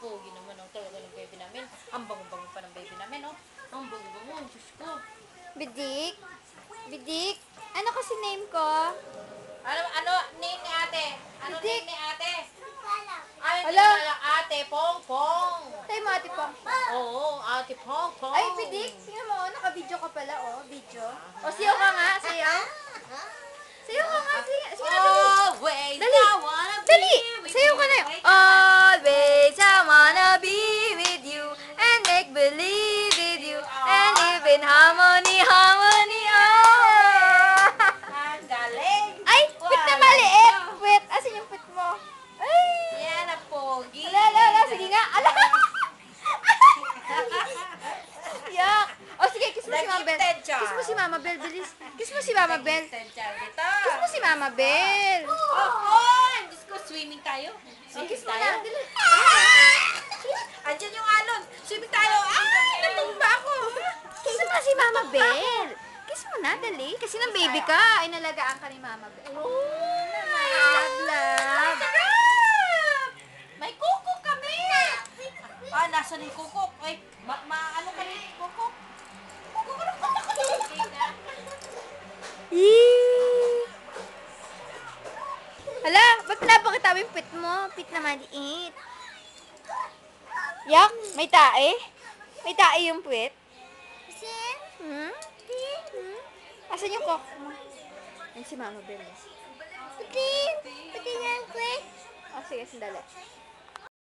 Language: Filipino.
pogi naman ang talaga ng baby namin. Ang bango-bango pa ng baby namin, oh. Ang bango-bango, Diyos ko. Bidik? Bidik? Ano kasi name ko? Ano name ni ate? Ano Bidik. name ni ate? Ay, hindi Hala. na lang ate, Pongpong. Tayo mo, Ate Pong. Oo, ate Pongpong. Ay, Bidik, tingnan mo, naka-video ka pala, oh, video. O, sayaw ka nga, sayaw. Sayaw ka nga, sayaw. Sige na, dali. Always Dali. I wanna be Dali, with sayaw ka na. Wait. Always I wanna be with you and make believe with you and live in harmony, harmony, oh. Ang galing. Ay, pit na maliit. Pit, asan yung pit mo? Ay. Yan ang pogi. Ala, sige nga. Ala. Yak. O sige, kiss mo si Mama Bel. Nag-gifted siya. Kiss mo si Mama Bel, bilis. Kiss mo si Mama Bel. Dito. Kiss mo si Mama Bel. Oh, Diyos ko, swimming tayo. O, Swimming kiss mo tayo. na, dali. Andyan yung alon. Swimming tayo. Ay, natumba ako. Kiss mo na si Mama Bel. Kiss mo na, dali. Kasi nang baby ka, ay nalagaan ka ni Mama Bel. Ay, love. Sarap! May kuko kami. Ah, nasa yung kuko? Ay, ano ka rin kuko? Kuko ka rin. Yee! Hala, ba't pinapakita mo yung pit mo? Pit na maliit. Yak, may tae? May tae yung pit? Hmm? Hmm? Asan yung cock mo? Yan si Mama Bel. Pati nga yung pit. Oh, sige, sandali.